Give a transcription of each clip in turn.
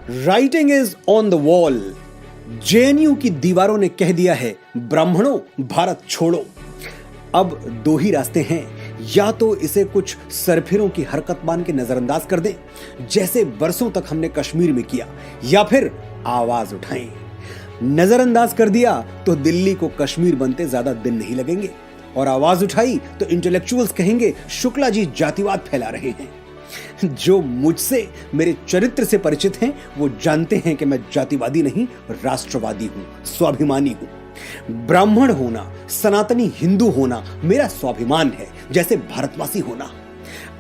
Writing is on the wall. JNU की दीवारों ने कह दिया है, ब्राह्मणों भारत छोड़ो। अब दो ही रास्ते हैं, या तो इसे कुछ सरफिरों की हरकत मान के नजरअंदाज कर दें, जैसे बरसों तक हमने कश्मीर में किया, या फिर आवाज उठाएं। नजरअंदाज कर दिया तो दिल्ली को कश्मीर बनते ज्यादा दिन नहीं लगेंगे, और आवाज उठाई तो इंटेलेक्चुअल्स कहेंगे शुक्ला जी जातिवाद फैला रहे हैं। जो मुझसे, मेरे चरित्र से परिचित हैं, वो जानते हैं कि मैं जातिवादी नहीं, राष्ट्रवादी हूं, स्वाभिमानी हूं। ब्राह्मण होना, सनातनी हिंदू होना मेरा स्वाभिमान है, जैसे भारतवासी होना।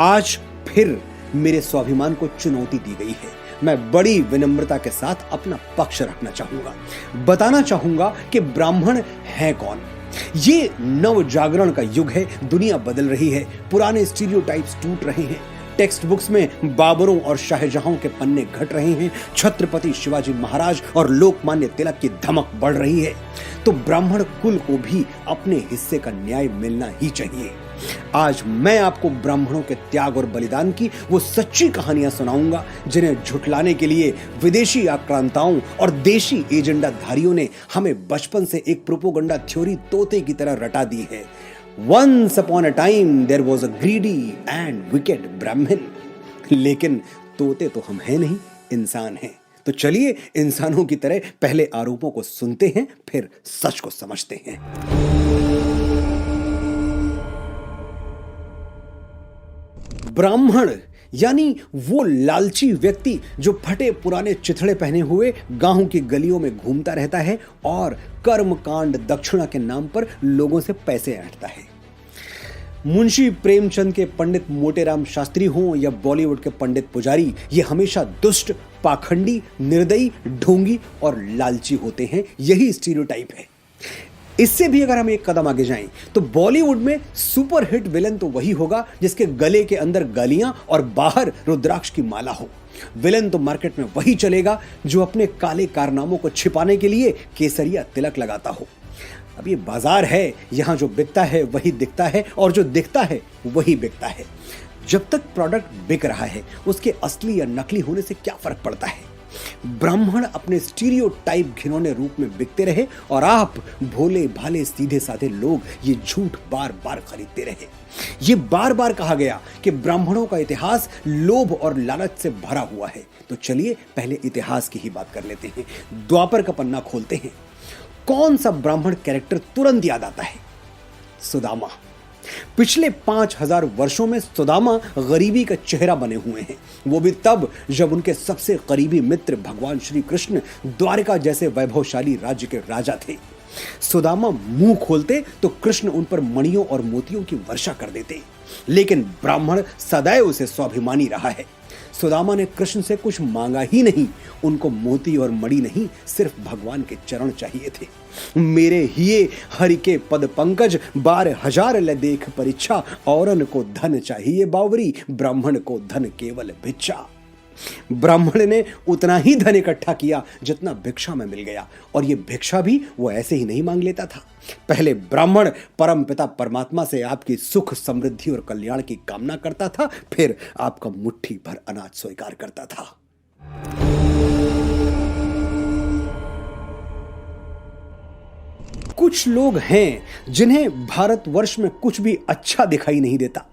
आज फिर मेरे स्वाभिमान को चुनौती दी गई है। मैं बड़ी विनम्रता के साथ अपना पक्ष रखना चाहूंगा, बताना चाहूंगा कि ब्राह्मण है कौन। ये नव जागरण का युग है, दुनिया बदल रही है, पुराने स्टीरियोटाइप्स टूट रहे हैं, टेक्स्ट बुक्स में बाबरों और शाहजहां के पन्ने घट रहे हैं, छत्रपति शिवाजी महाराज और लोकमान्य तिलक की धमक बढ़ रही है। तो ब्राह्मण कुल को भी अपने हिस्से का न्याय मिलना ही चाहिए। आज मैं आपको ब्राह्मणों के त्याग और बलिदान की वो सच्ची कहानियां सुनाऊंगा, जिन्हें झुठलाने के लिए विदेशी आक्रांताओं और देशी एजेंडाधारियों ने हमें बचपन से एक प्रोपोगंडा थ्योरी तोते की तरह रटा दी है। Once upon a time there was a greedy and wicked Brahmin। लेकिन तोते तो हम हैं नहीं, इंसान हैं। तो चलिए इंसानों की तरह पहले आरोपों को सुनते हैं, फिर सच को समझते हैं। ब्राह्मण यानी वो लालची व्यक्ति जो फटे पुराने चिथड़े पहने हुए गांव की गलियों में घूमता रहता है और कर्मकांड दक्षिणा के नाम पर लोगों से पैसे ऐंठता है। मुंशी प्रेमचंद के पंडित मोटेराम शास्त्री हों या बॉलीवुड के पंडित पुजारी, ये हमेशा दुष्ट, पाखंडी, निर्दयी, ढोंगी और लालची होते हैं। यही स्टीरियोटाइप है। इससे भी अगर हम एक कदम आगे जाएं तो बॉलीवुड में सुपर हिट विलन तो वही होगा जिसके गले के अंदर गालियां और बाहर रुद्राक्ष की माला हो। विलन तो मार्केट में वही चलेगा जो अपने काले कारनामों को छिपाने के लिए केसरिया तिलक लगाता हो। अब ये बाजार है, यहां जो बिकता है वही दिखता है, और जो दिखता है वही बिकता है। जब तक प्रोडक्ट बिक रहा है, उसके असली या नकली होने से क्या फर्क पड़ता है। ब्राह्मण अपने स्टीरियोटाइप घिनौने रूप में बिकते रहे और आप भोले भाले सीधे साधे लोग ये झूठ बार बार खरीदते रहे। ये बार बार कहा गया कि ब्राह्मणों का इतिहास लोभ और लालच से भरा हुआ है। तो चलिए पहले इतिहास की ही बात कर लेते हैं। द्वापर का पन्ना खोलते हैं। कौन सा ब्राह्मण कैरेक्टर तुरंत याद आता है? सुदामा। पिछले 5000 वर्षों में सुदामा गरीबी का चेहरा बने हुए हैं, वो भी तब जब उनके सबसे करीबी मित्र भगवान श्री कृष्ण द्वारिका जैसे वैभवशाली राज्य के राजा थे। सुदामा मुंह खोलते तो कृष्ण उन पर मणियों और मोतियों की वर्षा कर देते, लेकिन ब्राह्मण सदैव उसे स्वाभिमानी रहा है। सुदामा ने कृष्ण से कुछ मांगा ही नहीं, उनको मोती और मणि नहीं, सिर्फ भगवान के चरण चाहिए थे। मेरे हिये हरि के पद पंकज, 12,000 ले देख परीक्षा, औरन को धन चाहिए बावरी, ब्राह्मण को धन केवल भिक्षा। ब्राह्मण ने उतना ही धन इकट्ठा किया जितना भिक्षा में मिल गया, और ये भिक्षा भी वो ऐसे ही नहीं मांग लेता था। पहले ब्राह्मण परमपिता परमात्मा से आपकी सुख, समृद्धि और कल्याण की कामना करता था, फिर आपका मुट्ठी भर अनाज स्वीकार करता था। कुछ लोग हैं जिन्हें भारतवर्ष में कुछ भी अच्छा दिखाई नहीं देता,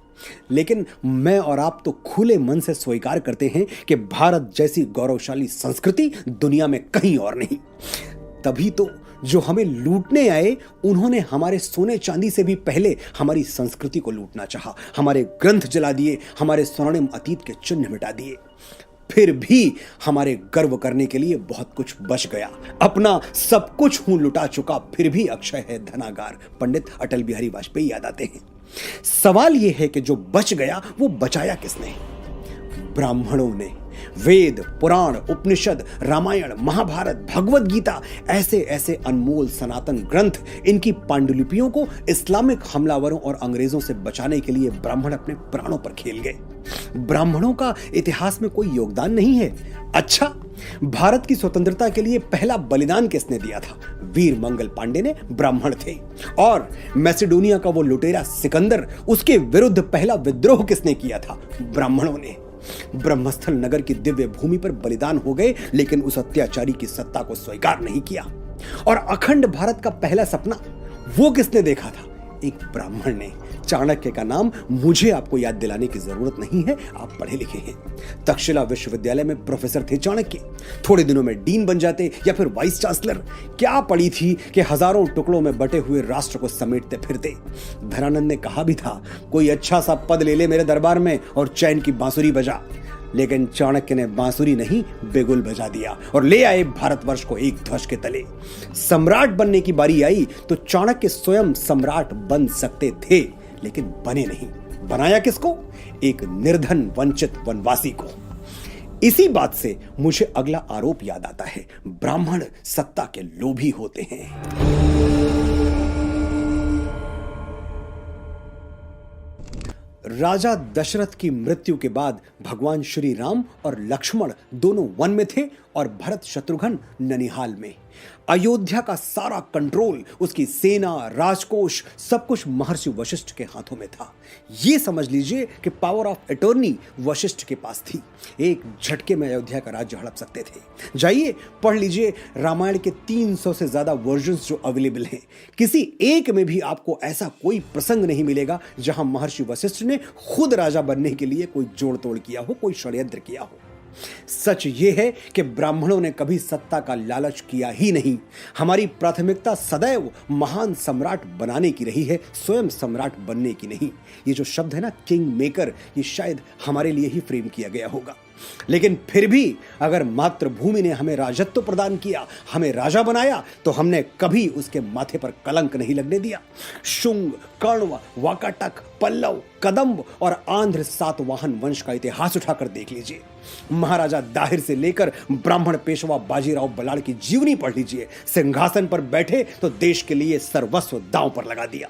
लेकिन मैं और आप तो खुले मन से स्वीकार करते हैं कि भारत जैसी गौरवशाली संस्कृति दुनिया में कहीं और नहीं। तभी तो जो हमें लूटने आए, उन्होंने हमारे सोने चांदी से भी पहले हमारी संस्कृति को लूटना चाहा, हमारे ग्रंथ जला दिए, हमारे स्वर्णिम अतीत के चिन्ह मिटा दिए। फिर भी हमारे गर्व करने के लिए बहुत कुछ बच गया। अपना सब कुछ हूं लुटा चुका, फिर भी अक्षय है धनागार, पंडित अटल बिहारी वाजपेयी याद आते हैं। सवाल यह है कि जो बच गया वो बचाया किसने? ब्राह्मणों ने। वेद, पुराण, उपनिषद, रामायण, महाभारत, भगवत गीता, ऐसे ऐसे अनमोल सनातन ग्रंथ, इनकी पांडुलिपियों को इस्लामिक हमलावरों और अंग्रेजों से बचाने के लिए ब्राह्मण अपने प्राणों पर खेल गए। ब्राह्मणों का इतिहास में कोई योगदान नहीं है। अच्छा, भारत की स्वतंत्रता के लिए पहला बलिदान किसने दिया था? वीर मंगल पांडे ने, ब्राह्मण थे। और मैसेडोनिया का वो लुटेरा सिकंदर, उसके विरुद्ध पहला विद्रोह किसने किया था? ब्राह्मणों ने। ब्रह्मस्थल नगर की दिव्य भूमि पर बलिदान हो गए, लेकिन उस अत्याचारी की सत्ता को स्वीकार नहीं किया। और अखंड भारत का पहला सपना वो किसने देखा था? एक ब्राह्मण ने। चाणक्य का नाम मुझे आपको याद दिलाने की जरूरत नहीं है, आप पढ़े लिखे हैं। तक्षशिला विश्वविद्यालय में प्रोफेसर थे चाणक्य। थोड़े दिनों में डीन बन जाते या फिर वाइस चांसलर। क्या पड़ी थी कि हजारों टुकड़ों में बटे हुए राष्ट्र को समेटते फिरते। धनानंद ने कहा भी था, कोई अच्छा सा पद ले ले मेरे दरबार में और चैन की बांसुरी बजा। लेकिन चाणक्य ने बांसुरी नहीं, बिगुल बजा दिया और ले आए भारतवर्ष को एक ध्वज के तले। सम्राट बनने की बारी आई तो चाणक्य स्वयं सम्राट बन सकते थे, लेकिन बने नहीं। बनाया किसको? एक निर्धन वंचित वनवासी को। इसी बात से मुझे अगला आरोप याद आता है, ब्राह्मण सत्ता के लोभी होते हैं। राजा दशरथ की मृत्यु के बाद भगवान श्री राम और लक्ष्मण दोनों वन में थे और भरत शत्रुघ्न ननिहाल में। अयोध्या का सारा कंट्रोल, उसकी सेना, राजकोष, सब कुछ महर्षि वशिष्ठ के हाथों में था। यह समझ लीजिए कि पावर ऑफ अटॉर्नी वशिष्ठ के पास थी। एक झटके में अयोध्या का राज्य हड़प सकते थे। जाइए पढ़ लीजिए रामायण के 300 से ज्यादा वर्जन्स जो अवेलेबल हैं। किसी एक में भी आपको ऐसा कोई प्रसंग नहीं मिलेगा जहां महर्षि वशिष्ठ ने खुद राजा बनने के लिए कोई जोड़ तोड़ किया हो, कोई षड्यंत्र किया हो। सच यह है कि ब्राह्मणों ने कभी सत्ता का लालच किया ही नहीं। हमारी प्राथमिकता सदैव महान सम्राट बनाने की रही है, स्वयं सम्राट बनने की नहीं। ये जो शब्द है ना, किंग मेकर, ये शायद हमारे लिए ही फ्रेम किया गया होगा। लेकिन फिर भी अगर मातृभूमि ने हमें राजत्व प्रदान किया, हमें राजा बनाया, तो हमने कभी उसके माथे पर कलंक नहीं लगने दिया। शुंग, कण्व, वाकाटक, पल्लव, कदंब और आंध्र सातवाहन वंश का इतिहास उठाकर देख लीजिए। महाराजा दाहिर से लेकर ब्राह्मण पेशवा बाजीराव बलाड़ की जीवनी पढ़ लीजिए। सिंहासन पर बैठे तो देश के लिए सर्वस्व दांव पर लगा दिया।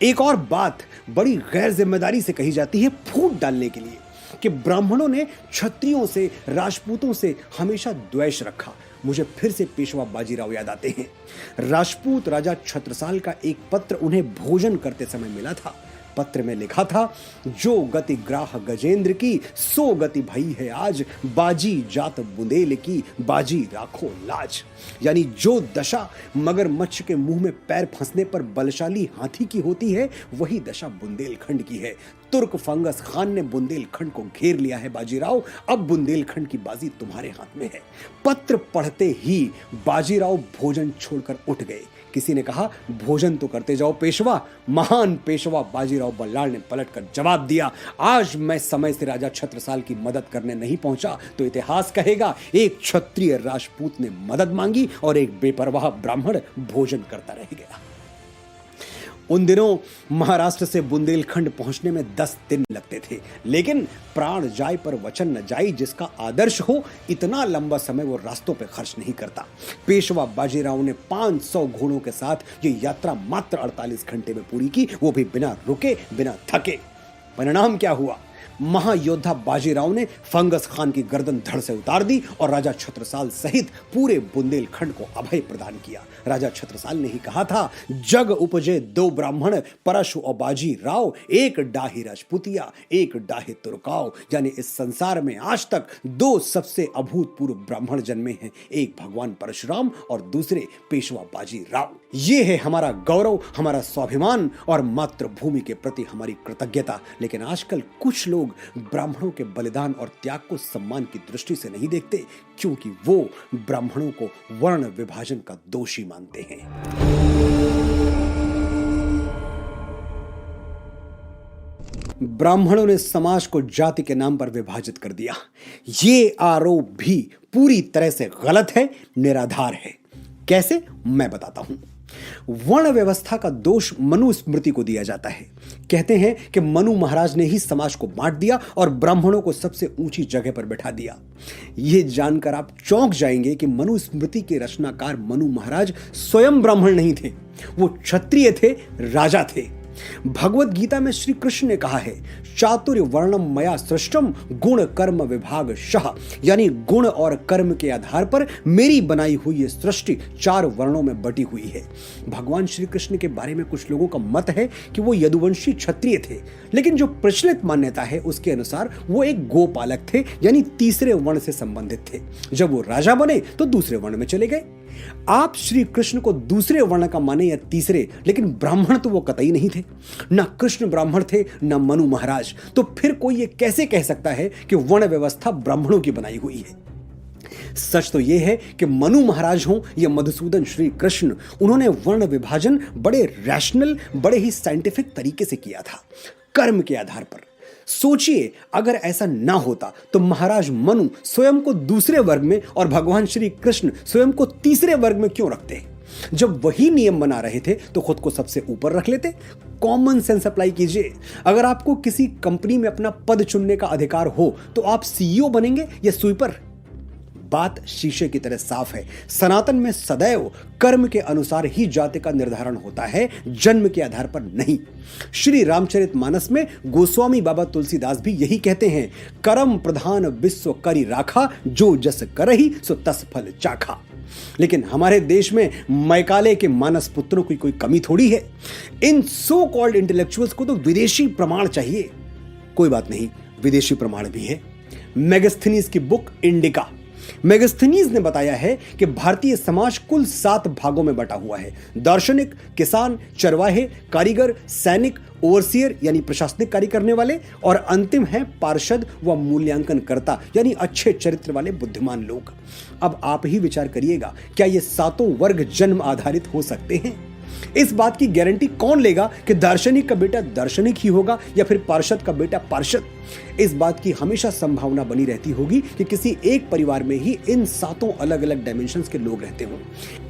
एक और बात बड़ी गैर जिम्मेदारी से कही जाती है फूट डालने के लिए, कि ब्राह्मणों ने क्षत्रियों से, राजपूतों से हमेशा द्वेष रखा। मुझे फिर से पेशवा बाजीराव याद आते हैं। राजपूत राजा छत्रसाल का एक पत्र उन्हें भोजन करते समय मिला था। पत्र में लिखा था, जो गति ग्राह गजेंद्र की, सो गति भई है आज, बाजी जात बुंदेल की, बाजी राखो लाज। यानी जो दशा मगरमच्छ के मुंह में पैर फंसने पर बलशाली हाथी की होती है, वही दशा बुंदेलखंड की है। तुर्क फंगस खान ने बुंदेलखंड को घेर लिया है बाजीराव, अब बुंदेलखंड की बाजी तुम्हारे हाथ में है। पत्र पढ़ते ही बाजीराव भोजन छोड़कर उठ गए। किसी ने कहा, भोजन तो करते जाओ पेशवा। महान पेशवा बाजीराव बल्लाळ ने पलटकर जवाब दिया, आज मैं समय से राजा छत्रसाल की मदद करने नहीं पहुंचा तो इतिहास कहेगा एक क्षत्रिय राजपूत ने मदद मांगी और एक बेपरवाह ब्राह्मण भोजन करता रह गया। उन दिनों महाराष्ट्र से बुंदेलखंड पहुंचने में 10 दिन लगते थे, लेकिन प्राण जाय पर वचन न जाय। जिसका आदर्श हो, इतना लंबा समय वो रास्तों पे खर्च नहीं करता। पेशवा बाजीराव ने 500 घोड़ों के साथ ये यात्रा मात्र 48 घंटे में पूरी की, वो भी बिना रुके, बिना थके। परिणाम क्या हुआ? महायोद्धा बाजीराव ने फंगस खान की गर्दन धड़ से उतार दी और राजा छत्रसाल सहित पूरे बुंदेलखंड को अभय प्रदान किया। राजा छत्रसाल ने ही कहा था, जग उपजे दो ब्राह्मण, परशु और बाजीराव, एक डाही राजपुतिया, एक डाही तुर्काव। यानी इस संसार में आज तक 2 सबसे अभूतपूर्व ब्राह्मण जन्मे हैं, एक भगवान परशुराम और दूसरे पेशवा बाजीराव। ये है हमारा गौरव, हमारा स्वाभिमान और मातृभूमि के प्रति हमारी कृतज्ञता। लेकिन आजकल कुछ लोग ब्राह्मणों के बलिदान और त्याग को सम्मान की दृष्टि से नहीं देखते, क्योंकि वो ब्राह्मणों को वर्ण विभाजन का दोषी मानते हैं। ब्राह्मणों ने समाज को जाति के नाम पर विभाजित कर दिया। ये आरोप भी पूरी तरह से गलत है, निराधार है। कैसे? मैं बताता हूं। वर्ण व्यवस्था का दोष मनुस्मृति को दिया जाता है। कहते हैं कि मनु महाराज ने ही समाज को बांट दिया और ब्राह्मणों को सबसे ऊंची जगह पर बैठा दिया। यह जानकर आप चौंक जाएंगे कि मनुस्मृति के रचनाकार मनु महाराज स्वयं ब्राह्मण नहीं थे, वो क्षत्रिय थे, राजा थे। भगवत गीता में श्री कृष्ण ने कहा है, चातुर्य वर्णम मया सृष्टम गुण कर्म विभाग शाह, यानी गुण और कर्म के आधार पर मेरी बनाई हुई ये सृष्टि 4 वर्णों में बटी हुई है। भगवान श्री कृष्ण के बारे में कुछ लोगों का मत है कि वो यदुवंशी क्षत्रिय थे, लेकिन जो प्रचलित मान्यता है उसके अनुसार वो एक गोपालक थे, यानी तीसरे वर्ण से संबंधित थे। जब वो राजा बने तो दूसरे वर्ण में चले गए। आप श्री कृष्ण को दूसरे वर्ण का माने या तीसरे, लेकिन ब्राह्मण तो वो कतई नहीं थे। न कृष्ण ब्राह्मण थे न मनु महाराज, तो फिर कोई ये कैसे कह सकता है कि वर्ण व्यवस्था ब्राह्मणों की बनाई हुई है। सच तो यह है कि मनु महाराज हों या मधुसूदन श्री कृष्ण, उन्होंने वर्ण विभाजन बड़े रैशनल, बड़े ही साइंटिफिक तरीके से किया था, कर्म के आधार पर। सोचिए, अगर ऐसा ना होता तो महाराज मनु स्वयं को दूसरे वर्ग में और भगवान श्री कृष्ण स्वयं को तीसरे वर्ग में क्यों रखते? जब वही नियम बना रहे थे तो खुद को सबसे ऊपर रख लेते। कॉमन सेंस अप्लाई कीजिए। अगर आपको किसी कंपनी में अपना पद चुनने का अधिकार हो तो आप सीईओ बनेंगे या स्वीपर? बात शीशे की तरह साफ है। सनातन में सदैव कर्म के अनुसार ही जाति का निर्धारण होता है, जन्म के आधार पर नहीं। श्री रामचरितमानस में गोस्वामी बाबा तुलसीदास भी यही कहते हैं, कर्म प्रधान विश्व करि राखा, जो जस करहि सो तस फल चाखा। लेकिन हमारे देश में मैकाले के मानस पुत्रों की कोई कमी थोड़ी है। इन सो कॉल्ड इंटेलेक्चुअल्स को तो विदेशी प्रमाण चाहिए। कोई बात नहीं, विदेशी प्रमाण भी है। मेगास्थनीज की बुक इंडिका, मेगास्थनीज ने बताया है कि भारतीय समाज कुल 7 भागों में बटा हुआ है। दार्शनिक, किसान, चरवाहे, कारीगर, सैनिक, ओवरसियर यानी प्रशासनिक कार्य करने वाले, और अंतिम है पार्षद व मूल्यांकन करता यानी अच्छे चरित्र वाले बुद्धिमान लोग। अब आप ही विचार करिएगा, क्या ये 7 वर्ग जन्म आधारित हो सकते हैं? इस बात की गारंटी कौन लेगा कि दार्शनिक का बेटा दार्शनिक ही होगा या फिर पार्षद का बेटा पार्षद? इस बात की हमेशा संभावना बनी रहती होगी कि किसी एक परिवार में ही इन 7 अलग अलग डायमेंशंस के लोग रहते हों।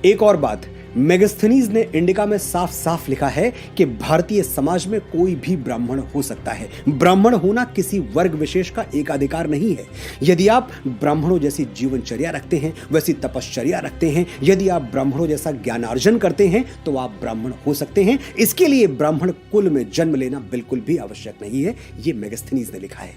एक और बात, मेगास्थनीज ने इंडिका में साफ साफ लिखा है कि भारतीय समाज में कोई भी ब्राह्मण हो सकता है। ब्राह्मण होना किसी वर्ग विशेष का एकाधिकार नहीं है। यदि आप ब्राह्मणों जैसी जीवनचर्या रखते हैं, वैसी तपश्चर्या रखते हैं, यदि आप ब्राह्मणों जैसा ज्ञानार्जन करते हैं तो आप ब्राह्मण हो सकते हैं। इसके लिए ब्राह्मण कुल में जन्म लेना बिल्कुल भी आवश्यक नहीं है, ये मेगास्थनीज ने लिखा है।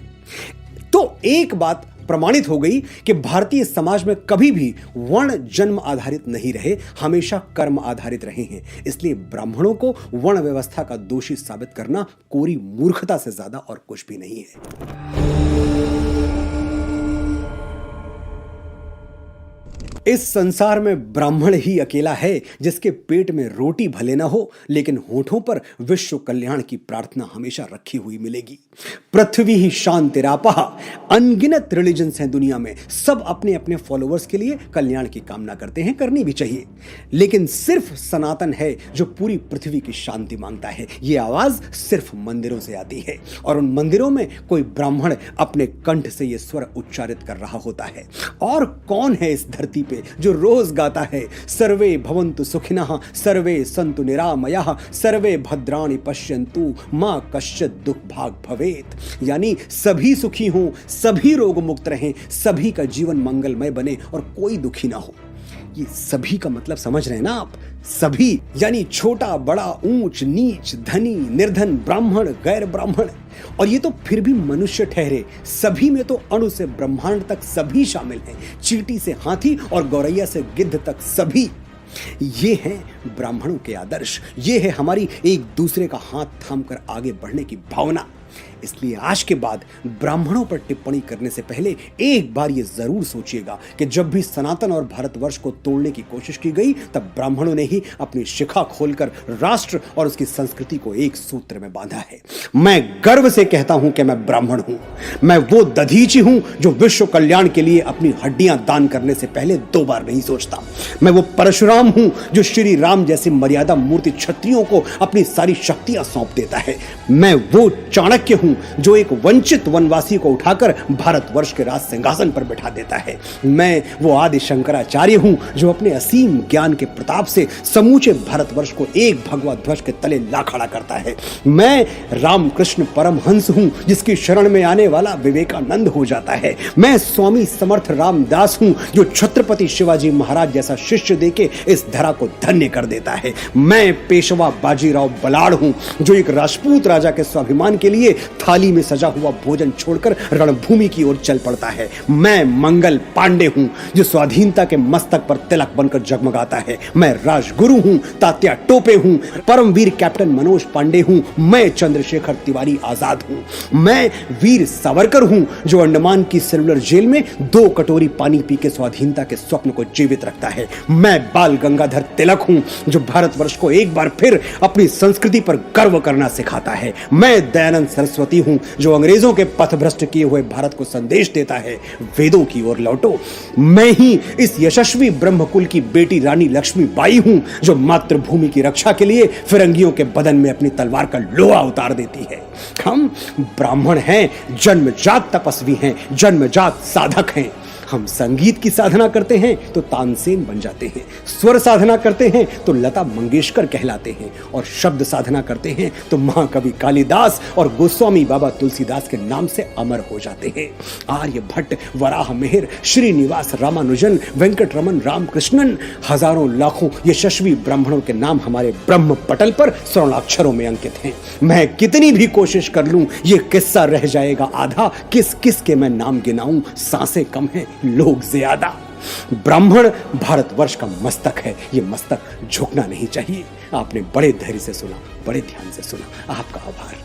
तो एक बात प्रमाणित हो गई कि भारतीय समाज में कभी भी वर्ण जन्म आधारित नहीं रहे, हमेशा कर्म आधारित रहे हैं। इसलिए ब्राह्मणों को वर्ण व्यवस्था का दोषी साबित करना कोरी मूर्खता से ज्यादा और कुछ भी नहीं है। इस संसार में ब्राह्मण ही अकेला है जिसके पेट में रोटी भले ना हो, लेकिन होठों पर विश्व कल्याण की प्रार्थना हमेशा रखी हुई मिलेगी। पृथ्वी ही शांतिरापः, अनगिनत रिलीजन्स हैं दुनिया में, सब अपने अपने फॉलोअर्स के लिए कल्याण की कामना करते हैं, करनी भी चाहिए। लेकिन सिर्फ सनातन है जो पूरी पृथ्वी की शांति मांगता है। ये आवाज सिर्फ मंदिरों से आती है, और उन मंदिरों में कोई ब्राह्मण अपने कंठ से ये स्वर उच्चारित कर रहा होता है। और कौन है इस धरती पे जो रोज गाता है, सर्वे भवन्तु सुखिनः, सर्वे सन्तु निरामयाः, सर्वे भद्राणि पश्यन्तु, मां कश्चित् दुख भाग भवेत्। यानी सभी सुखी हों, सभी रोग मुक्त रहें, सभी का जीवन मंगलमय बने और कोई दुखी ना हो। ये सभी का मतलब समझ रहे हैं ना आप? सभी यानी छोटा बड़ा, ऊंच नीच, धनी निर्धन, ब्राह्मण गैर ब्राह्मण। और ये तो फिर भी मनुष्य ठहरे, सभी में तो अणु से ब्रह्मांड तक सभी शामिल हैं, चींटी से हाथी और गौरैया से गिद्ध तक सभी। ये हैं ब्राह्मणों के आदर्श, ये है हमारी एक दूसरे का हाथ थामकर आगे बढ़ने की भावना। इसलिए आज के बाद ब्राह्मणों पर टिप्पणी करने से पहले एक बार ये जरूर सोचिएगा कि जब भी सनातन और भारतवर्ष को तोड़ने की कोशिश की गई, तब ब्राह्मणों ने ही अपनी शिखा खोलकर राष्ट्र और उसकी संस्कृति को एक सूत्र में बांधा है। मैं गर्व से कहता हूं कि मैं ब्राह्मण हूं। मैं वो दधीची हूं जो विश्व कल्याण के लिए अपनी हड्डियां दान करने से पहले 2 बार नहीं सोचता। मैं वो परशुराम हूं जो श्री राम जैसी मर्यादा मूर्ति क्षत्रियों को अपनी सारी शक्तियां सौंप देता है। मैं वो चाणक्य हूं जो एक वंचित वनवासी को उठाकर भारतवर्ष के राज सिंहासन पर बिठा देता है। मैं वो आदि शंकराचार्य हूं जो अपने असीम ज्ञान के प्रताप से समूचे भारतवर्ष को एक भगवा ध्वज के तले ला खड़ा करता है। मैं रामकृष्ण परमहंस हूं जिसकी शरण में आने वाला विवेकानंद हो जाता है। मैं स्वामी समर्थ रामदास हूं जो छत्रपति शिवाजी महाराज जैसा शिष्य देके इस धरा को धन्य कर देता है। मैं पेशवा बाजीराव बलाड़ हूं जो एक राजपूत राजा के स्वाभिमान के लिए थाली में सजा हुआ भोजन छोड़कर रणभूमि की ओर चल पड़ता है। मैं मंगल पांडे हूं जो स्वाधीनता के मस्तक पर तिलक बनकर जगमगाता है। मैं राजगुरु हूं, तात्या टोपे हूं, परमवीर कैप्टन मनोज पांडे हूं। मैं चंद्रशेखर तिवारी आजाद हूं। मैं वीर सावरकर हूं जो अंडमान की सेलुलर जेल में 2 कटोरी पानी पी के स्वाधीनता के स्वप्न को जीवित रखता है। मैं बाल गंगाधर तिलक हूं जो भारतवर्ष को एक बार फिर अपनी संस्कृति पर गर्व करना सिखाता है। मैं दयानंद सरस्वती हूं जो अंग्रेजों के पथभ्रष्ट किए हुए भारत को संदेश देता है, वेदों की ओर लौटो। मैं ही इस यशस्वी ब्रह्मकुल की बेटी रानी लक्ष्मीबाई हूं जो मातृभूमि की रक्षा के लिए फिरंगियों के बदन में अपनी तलवार का लोहा उतार देती है। हम ब्राह्मण हैं, जन्मजात तपस्वी हैं, जन्मजात साधक हैं। हम संगीत की साधना करते हैं तो तानसेन बन जाते हैं, स्वर साधना करते हैं तो लता मंगेशकर कहलाते हैं, और शब्द साधना करते हैं तो महाकवि कालिदास और गोस्वामी बाबा तुलसीदास के नाम से अमर हो जाते हैं। आर्यभट्ट, वराह मिहिर, श्रीनिवास रामानुजन, वेंकटरमन रामकृष्णन, हजारों लाखों यशस्वी ब्राह्मणों के नाम हमारे ब्रह्म पटल पर स्वर्णाक्षरों में अंकित हैं। मैं कितनी भी कोशिश कर लूं ये किस्सा रह जाएगा आधा। किस किस के मैं नाम गिनाऊं, सांसें कम हैं, लोग ज्यादा। ब्राह्मण भारतवर्ष का मस्तक है, ये मस्तक झुकना नहीं चाहिए। आपने बड़े धैर्य से सुना, बड़े ध्यान से सुना, आपका आभार।